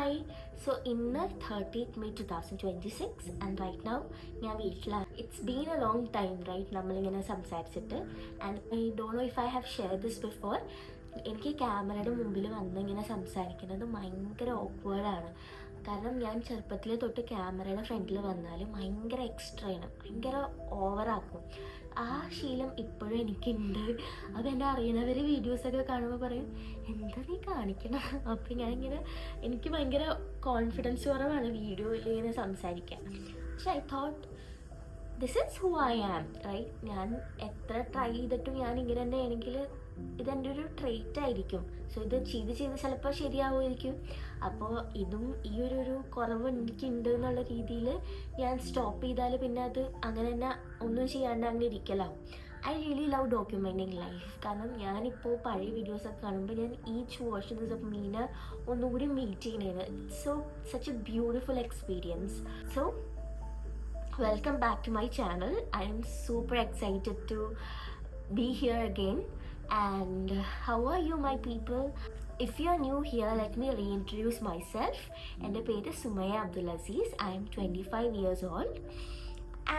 Hi. So ഇന്ന് 30th May 2026 and right now ഞാൻ വീട്ടിലാണ്. It's been a long time right നമ്മളിങ്ങനെ സംസാരിച്ചിട്ട്. And I don't know if I have share this before. എനിക്ക് ക്യാമറയുടെ മുമ്പിൽ വന്ന് ഇങ്ങനെ സംസാരിക്കുന്നത് ഭയങ്കര ഓക്വേർഡാണ്. കാരണം ഞാൻ ചെറുപ്പത്തിൽ തൊട്ട് ക്യാമറയുടെ ഫ്രണ്ടിൽ വന്നാൽ ഭയങ്കര എക്സ്ട്രയാണ്, ഭയങ്കര ഓവറാക്കും. ആ ശീലം ഇപ്പോഴും എനിക്കുണ്ട്. അതെന്നെ അറിയണവർ വീഡിയോസൊക്കെ കാണുമ്പോൾ പറയും, എന്താ നീ കാണിക്കണം? അപ്പം ഞാനിങ്ങനെ എനിക്ക് ഭയങ്കര കോൺഫിഡൻസ് കുറവാണ് വീഡിയോയിൽ ഇങ്ങനെ സംസാരിക്കാൻ. പക്ഷെ I thought this is who I am right. ഞാൻ എത്ര ട്രൈ ചെയ്തിട്ടും ഞാൻ ഇങ്ങനെ തന്നെ ആണെങ്കിൽ ഇതെൻ്റെ ഒരു ട്രെയ്റ്റ് ആയിരിക്കും. സോ ഇത് ചെയ്ത് ചിലപ്പോൾ ശരിയാവുമായിരിക്കും. അപ്പോൾ ഇതും ഈ ഒരു കുറവ് എനിക്കുണ്ട് എന്നുള്ള രീതിയിൽ ഞാൻ സ്റ്റോപ്പ് ചെയ്താൽ പിന്നെ അത് അങ്ങനെ തന്നെ ഒന്നും ചെയ്യാണ്ട് അങ്ങനെ ഇരിക്കലാവും. I really love documenting life. കാരണം ഞാനിപ്പോൾ പഴയ വീഡിയോസൊക്കെ കാണുമ്പോൾ ഞാൻ ഈച്ച് വേർഷൻസ് ഓഫ് മീനെ ഒന്നുകൂടി മീറ്റ് ചെയ്യണേന്. So such a beautiful experience. So welcome back to my channel. I am super excited to be here again. And how are you, my people? If you are new here, let me reintroduce myself. എൻ്റെ പേര് Sumaya Abdul Azeez. I am 25 years old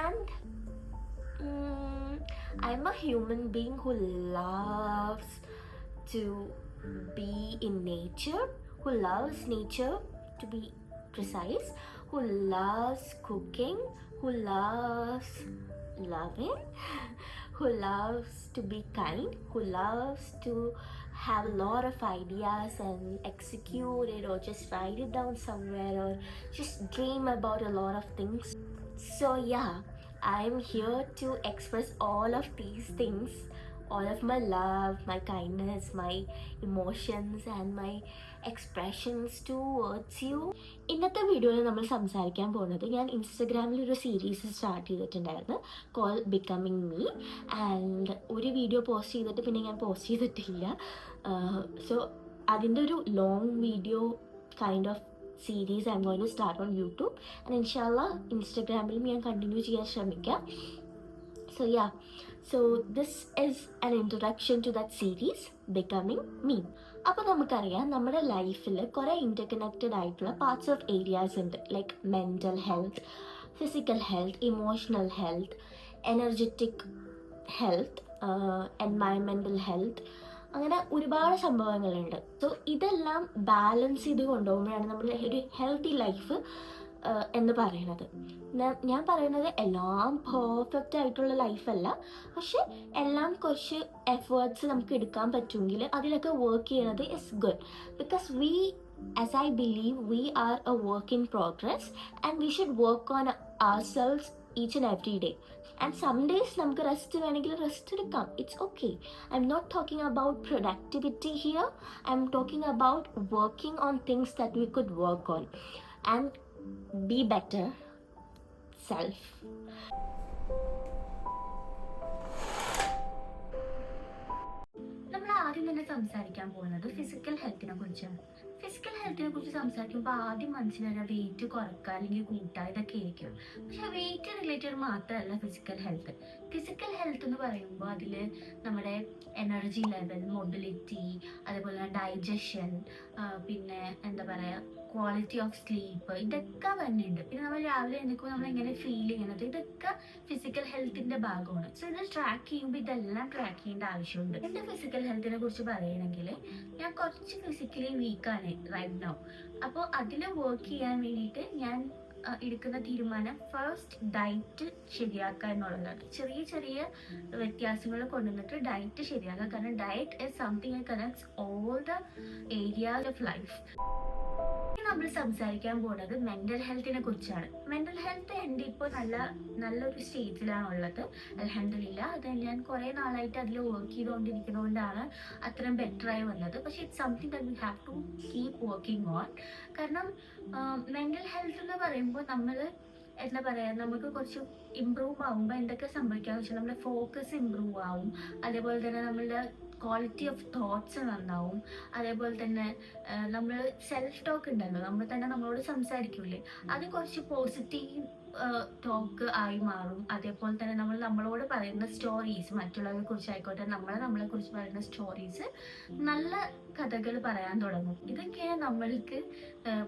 and I am a human being who loves to be in nature, who loves nature to be precise, who loves cooking, who loves loving, who loves to be kind, who loves to have a lot of ideas and execute it or just write it down somewhere or just dream about a lot of things. So yeah, I'm here to express all of these things, all of my love, my kindness, my emotions and my expressions towards you. ഇന്നത്തെ വീഡിയോയിൽ നമ്മൾ സംസാരിക്കാൻ പോകുന്നത്, ഞാൻ ഇൻസ്റ്റഗ്രാമിൽ ഒരു series start ചെയ്തിട്ടുണ്ടായിരുന്നു call becoming me. And ഒരു വീഡിയോ പോസ്റ്റ് ചെയ്തിട്ട് പിന്നെ ഞാൻ പോസ്റ്റ് ചെയ്തിട്ടില്ല. സോ അതിൻ്റെ ഒരു long video kind of series I am going to start on YouTube and ഇൻഷാല്ലാ ഇൻസ്റ്റഗ്രാമിലും ഞാൻ കണ്ടിന്യൂ ചെയ്യാൻ ശ്രമിക്കാം. So yeah, so this is an introduction to that series, Becoming Me. അപ്പോൾ നമുക്കറിയാം നമ്മുടെ ലൈഫിൽ കുറേ ഇൻ്റർകണക്റ്റഡ് ആയിട്ടുള്ള പാർട്സ് ഓഫ് ഏരിയാസ് ഉണ്ട്. Like mental health, physical health, emotional health, energetic health, എൻവയൺമെൻ്റൽ ഹെൽത്ത്, അങ്ങനെ ഒരുപാട് സംഭവങ്ങളുണ്ട്. സോ ഇതെല്ലാം ബാലൻസ് ചെയ്ത് കൊണ്ടുപോകുമ്പോഴാണ് നമ്മുടെ ഒരു ഹെൽത്തി ലൈഫ് എന്ന് പറയുന്നത്. ഞാൻ പറയുന്നത് എല്ലാം പെർഫെക്റ്റ് ആയിട്ടുള്ള ലൈഫല്ല, പക്ഷെ എല്ലാം കുറച്ച് എഫേർട്സ് നമുക്ക് എടുക്കാൻ പറ്റുമെങ്കിൽ അതിലൊക്കെ വർക്ക് ചെയ്യണത് is good. Because we, as I believe, we are a work in progress and we should work on ourselves each and every day. And some days നമുക്ക് റെസ്റ്റ് വേണമെങ്കിൽ റെസ്റ്റ് എടുക്കാം. It's okay. I am not talking about productivity here. I am talking about working on things that we could work on and be better self. നമ്മൾ ആദ്യം തന്നെ സംസാരിക്കാൻ പോകുന്നത് physical ഹെൽത്തിനെ കുറിച്ചാണ്. Physical ഹെൽത്തിനെ കുറിച്ച് സംസാരിക്കുമ്പോൾ ആദ്യം മനസ്സിലായ വെയിറ്റ് കുറക്കുക അല്ലെങ്കിൽ കൂട്ടുക ഇതൊക്കെ ആയിരിക്കും. പക്ഷെ വെയിറ്റ് റിലേറ്റഡ് മാത്രമല്ല ഫിസിക്കൽ ഹെൽത്ത്. ഫിസിക്കൽ ഹെൽത്ത് എന്ന് പറയുമ്പോൾ അതിൽ നമ്മുടെ എനർജി ലെവൽ, മൊബിലിറ്റി, അതേപോലെ ഡൈജഷൻ, പിന്നെ എന്താ പറയുക, ക്വാളിറ്റി ഓഫ് സ്ലീപ്പ്, ഇതൊക്കെ വരുന്നുണ്ട്. പിന്നെ നമ്മൾ രാവിലെ എഴുന്നേൽക്കുമ്പോൾ നമ്മൾ എങ്ങനെ ഫീൽ ചെയ്യുന്നത്, ഇതൊക്കെ ഫിസിക്കൽ ഹെൽത്തിൻ്റെ ഭാഗമാണ്. സോ ഇത് ട്രാക്ക് ചെയ്യുമ്പോൾ ഇതെല്ലാം ട്രാക്ക് ചെയ്യേണ്ട ആവശ്യമുണ്ട്. എൻ്റെ ഫിസിക്കൽ ഹെൽത്തിനെ കുറിച്ച് പറയുകയാണെങ്കിൽ ഞാൻ കുറച്ച് ഫിസിക്കലി വീക്കാണ് റൈറ്റ് നൗ. അപ്പോൾ അതിൽ വർക്ക് ചെയ്യാൻ വേണ്ടിയിട്ട് ഞാൻ എടുക്കുന്ന തീരുമാനം ഫസ്റ്റ് ഡയറ്റ് ശരിയാക്കുക എന്നുള്ളതാണ്. ചെറിയ ചെറിയ വ്യത്യാസങ്ങൾ കൊണ്ടുവന്നിട്ട് ഡയറ്റ് ശരിയാക്കുക. കാരണം diet is something that connects all the areas of life. നമ്മൾ സംസാരിക്കാൻ പോകുന്നത് മെൻ്റൽ ഹെൽത്തിനെ കുറിച്ചാണ്. മെൻ്റൽ ഹെൽത്ത് എൻ്റെ ഇപ്പോൾ നല്ലൊരു സ്റ്റേജിലാണ് ഉള്ളത്, അൽഹംദുലില്ലാ. അത് ഞാൻ കുറേ നാളായിട്ട് അതിൽ വർക്ക് ചെയ്തുകൊണ്ടിരിക്കുന്നതുകൊണ്ടാണ് അത്രയും ബെറ്ററായി വന്നത്. പക്ഷേ it's something that we have to keep working on. കാരണം മെൻ്റൽ ഹെൽത്ത് എന്ന് പറയുമ്പോൾ നമ്മൾ എന്താ പറയുക, നമുക്ക് കുറച്ച് ഇമ്പ്രൂവ് ആകുമ്പോൾ എന്തൊക്കെ സംഭവിക്കാമെന്ന് വെച്ചാൽ നമ്മുടെ ഫോക്കസ് ഇമ്പ്രൂവ് ആവും, അതേപോലെ തന്നെ നമ്മളുടെ ക്വാളിറ്റി ഓഫ് തോട്ട്സ് നന്നാവും, അതേപോലെ തന്നെ നമ്മൾ സെൽഫ് ടോക്ക് ഉണ്ടല്ലോ, നമ്മൾ തന്നെ നമ്മളോട് സംസാരിക്കൂലേ, അത് കുറച്ച് പോസിറ്റീവ് ടോക്ക് ആയി മാറും. അതേപോലെ തന്നെ നമ്മളോട് പറയുന്ന സ്റ്റോറീസ്, മറ്റുള്ളവരെ കുറിച്ച് ആയിക്കോട്ടെ നമ്മളെ കുറിച്ച് പറയുന്ന സ്റ്റോറീസ് നല്ല കഥകൾ പറയാൻ തുടങ്ങും. ഇതൊക്കെയാണ് നമ്മൾക്ക്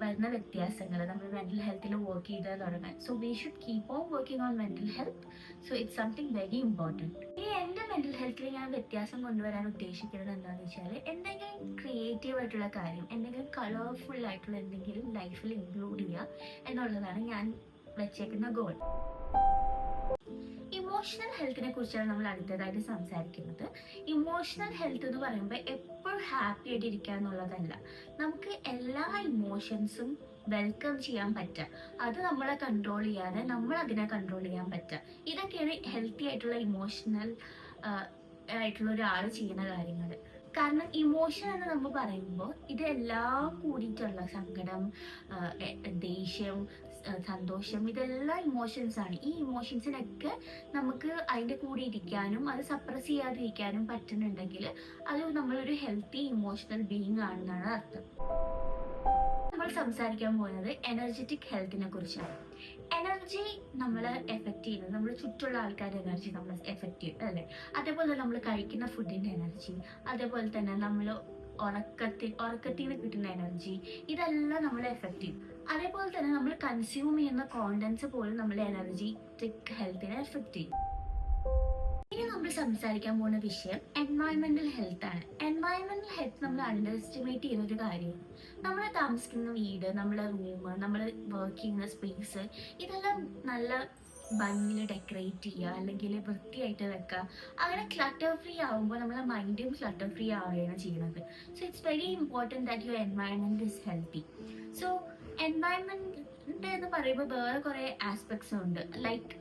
വരുന്ന വ്യത്യാസങ്ങൾ, നമ്മൾ മെൻ്റൽ ഹെൽത്തിൽ വർക്ക് ചെയ്ത് തുടങ്ങാൻ. So we should keep on working on mental health. So it's something very important. ഇനി എൻ്റെ മെൻ്റൽ ഹെൽത്തിൽ ഞാൻ വ്യത്യാസം കൊണ്ടുവരാൻ ഉദ്ദേശിക്കുന്നത് എന്താണെന്ന് വെച്ചാൽ, എന്തെങ്കിലും ക്രിയേറ്റീവ് ആയിട്ടുള്ള കാര്യം, എന്തെങ്കിലും കളർഫുൾ ആയിട്ടുള്ള എന്തെങ്കിലും ലൈഫിൽ ഇൻക്ലൂഡ് ചെയ്യുക എന്നുള്ളതാണ് ഞാൻ വെച്ചേക്കുന്ന ഗോൾ. ഇമോഷണൽ ഹെൽത്തിനെ കുറിച്ചാണ് നമ്മൾ അടുത്തതായിട്ട് സംസാരിക്കുന്നത്. ഇമോഷണൽ ഹെൽത്ത് എന്ന് പറയുമ്പോൾ എപ്പോഴും ഹാപ്പി ആയിട്ട് ഇരിക്കുക എന്നുള്ളതല്ല. നമുക്ക് എല്ലാ ഇമോഷൻസും വെൽക്കം ചെയ്യാൻ പറ്റുക, അത് നമ്മളെ കൺട്രോൾ ചെയ്യാതെ നമ്മൾ അതിനെ കൺട്രോൾ ചെയ്യാൻ പറ്റുക. ഇതൊക്കെയാണ് ഹെൽത്തി ആയിട്ടുള്ള ഇമോഷണൽ ആയിട്ടുള്ള ഒരാൾ ചെയ്യുന്ന കാര്യങ്ങൾ. കാരണം ഇമോഷൻ എന്ന് നമ്മൾ പറയുമ്പോൾ ഇതെല്ലാം കൂടിയിട്ടുള്ള സങ്കടം, ദേഷ്യം, സന്തോഷം, ഇതെല്ലാം ഇമോഷൻസ് ആണ്. ഈ ഇമോഷൻസിനൊക്കെ നമുക്ക് അതിൻ്റെ കൂടെ ഇരിക്കാനും അത് സപ്രസ് ചെയ്യാതിരിക്കാനും പറ്റുന്നുണ്ടെങ്കിൽ അത് നമ്മളൊരു ഹെൽത്തി ഇമോഷണൽ ബീയിങ് ആണെന്നാണ് അർത്ഥം. നമ്മൾ സംസാരിക്കാൻ പോകുന്നത് എനർജറ്റിക് ഹെൽത്തിനെ കുറിച്ചാണ്. എനർജി നമ്മളെ എഫക്റ്റ് ചെയ്യുന്നത്, നമ്മുടെ ചുറ്റുള്ള ആൾക്കാരുടെ എനർജി നമ്മളെ എഫക്റ്റ് ചെയ്യും അല്ലേ. അതേപോലെ നമ്മൾ കഴിക്കുന്ന ഫുഡിൻ്റെ എനർജി, അതേപോലെ തന്നെ നമ്മൾ ഉറക്കത്തിൽ നിന്ന് കിട്ടുന്ന എനർജി, ഇതെല്ലാം നമ്മളെ എഫക്റ്റ് ചെയ്യും. അതേപോലെ തന്നെ നമ്മൾ കൺസ്യൂം ചെയ്യുന്ന കോണ്ടൻസ് പോലും നമ്മളെ എനർജറ്റിക് ഹെൽത്തിനെ എഫക്റ്റ് ചെയ്യും. ഇനി നമ്മൾ സംസാരിക്കാൻ പോകുന്ന വിഷയം എൻവയോൺമെന്റൽ ഹെൽത്ത് ആണ്. എൻവയോൺമെന്റൽ ഹെൽത്ത് നമ്മൾ അണ്ടർ എസ്റ്റിമേറ്റ് ചെയ്യുന്ന ഒരു കാര്യമാണ്. നമ്മൾ താമസിക്കുന്ന വീട്, നമ്മളെ റൂം, നമ്മൾ വർക്ക് ചെയ്യുന്ന സ്പേസ്, ഇതെല്ലാം നല്ല ഭംഗിയിൽ ഡെക്കറേറ്റ് ചെയ്യുക, അല്ലെങ്കിൽ വൃത്തിയായിട്ട് വെക്കുക. അങ്ങനെ ക്ലട്ടർ ഫ്രീ ആകുമ്പോൾ നമ്മളെ മൈൻഡും ക്ലട്ടർ ഫ്രീ ആവുകയാണ് ചെയ്യുന്നത്. So it's very important that your environment is healthy. So environment എന്ന് പറയുമ്പോൾ വേറെ കുറേ ആസ്പെക്ട്സ് ഉണ്ട്. ലൈക്ക്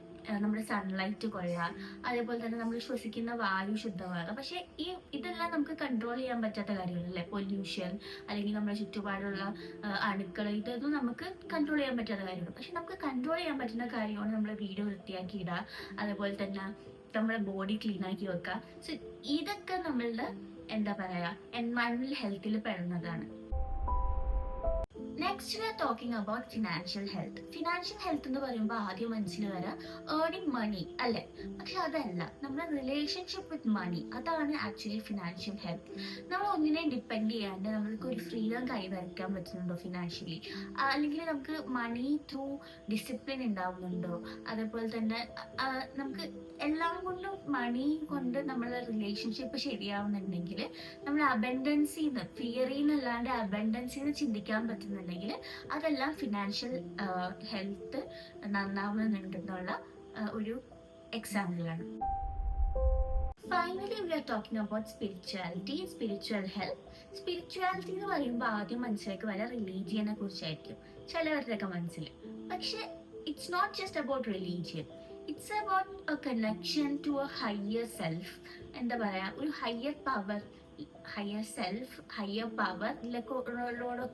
നമ്മുടെ സൺലൈറ്റ് കൊള്ളുക, അതേപോലെ തന്നെ നമ്മൾ ശ്വസിക്കുന്ന വായു ശുദ്ധമാകുക. പക്ഷേ ഇതെല്ലാം നമുക്ക് കൺട്രോൾ ചെയ്യാൻ പറ്റാത്ത കാര്യങ്ങളല്ലേ. പൊല്യൂഷൻ അല്ലെങ്കിൽ നമ്മുടെ ചുറ്റുപാടുള്ള അണുക്കൾ, ഇതൊന്നും നമുക്ക് കൺട്രോൾ ചെയ്യാൻ പറ്റാത്ത കാര്യമാണ്. പക്ഷെ നമുക്ക് കൺട്രോൾ ചെയ്യാൻ പറ്റുന്ന കാര്യമാണ് നമ്മുടെ വീട് വൃത്തിയാക്കി ഇടുക, അതേപോലെ തന്നെ നമ്മുടെ ബോഡി ക്ലീൻ ആക്കി വെക്കുക. സോ ഇതൊക്കെ നമ്മളുടെ എന്താ പറയുക എൻവയോൺമെന്റൽ ഹെൽത്തിൽ പെടുന്നതാണ്. Next we are talking about financial health. Financial health എന്ന് പറയുമ്പോൾ ആദ്യം മനസ്സിൽ വരാം ഏർണിംഗ് മണി അല്ലേ. പക്ഷെ അതല്ല, നമ്മുടെ റിലേഷൻഷിപ്പ് വിത്ത് മണി, അതാണ് ആക്ച്വലി ഫിനാൻഷ്യൽ ഹെൽത്ത്. നമ്മൾ ഒന്നിനെ ഡിപ്പെൻഡ് ചെയ്യാണ്ട് നമ്മൾക്ക് ഒരു ഫ്രീഡം കൈവരിക്കാൻ പറ്റുന്നുണ്ടോ ഫിനാൻഷ്യലി, അല്ലെങ്കിൽ നമുക്ക് മണി ത്രൂ ഡിസിപ്ലിൻ ഉണ്ടാവുന്നുണ്ടോ, അതേപോലെ തന്നെ നമുക്ക് എല്ലാം കൊണ്ടും മണി കൊണ്ട് നമ്മളെ റിലേഷൻഷിപ്പ് ശരിയാവുന്നുണ്ടെങ്കിൽ, നമ്മൾ അബൻഡൻസിന്ന് ഫിയറിന്നല്ലാണ്ട് അബൻഡൻസിന്ന് ചിന്തിക്കാൻ പറ്റുന്നുണ്ടെങ്കിൽ, അതെല്ലാം ഫിനാൻഷ്യൽ ഹെൽത്ത് നന്നാവുന്നുണ്ടെന്നുള്ള ഒരു എക്സാമ്പിളാണ്. Finally we are talking about spirituality, spiritual health. Spirituality എന്ന് പറയുമ്പോൾ ആദ്യം മനസ്സിലേക്ക് വരാൻ റിലീജിയനെ കുറിച്ചായിരിക്കും ചിലവരുടെയൊക്കെ മനസ്സിൽ. പക്ഷെ it's not just about religion, it's about a connection to a higher self. എന്താ പറയുക, ഒരു higher power, higher self, higher പവറിലൊക്കെ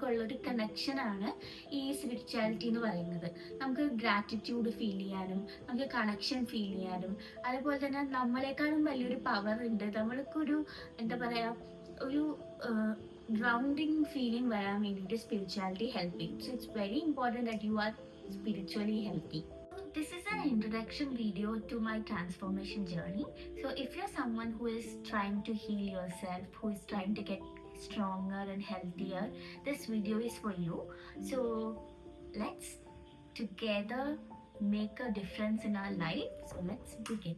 ഉള്ളൊരു കണക്ഷനാണ് ഈ സ്പിരിച്വാലിറ്റി എന്ന് പറയുന്നത്. നമുക്ക് ഗ്രാറ്റിറ്റ്യൂഡ് ഫീൽ ചെയ്യാനും, നമുക്ക് കണക്ഷൻ ഫീൽ ചെയ്യാനും, അതുപോലെ തന്നെ നമ്മളെക്കാളും വലിയൊരു പവർ ഉണ്ട്, നമ്മൾക്കൊരു എന്താ പറയുക ഒരു ഗ്രൗണ്ടിങ് ഫീലിംഗ് വരാൻ വേണ്ടിയിട്ട് സ്പിരിച്വാലിറ്റി ഹെൽപ്പ് ചെയ്യും. So it's very important that you are spiritually healthy. This is an introduction video to my transformation journey. So if you're someone who is trying to heal yourself, who is trying to get stronger and healthier, this video is for you. So let's together make a difference in our life. So let's begin.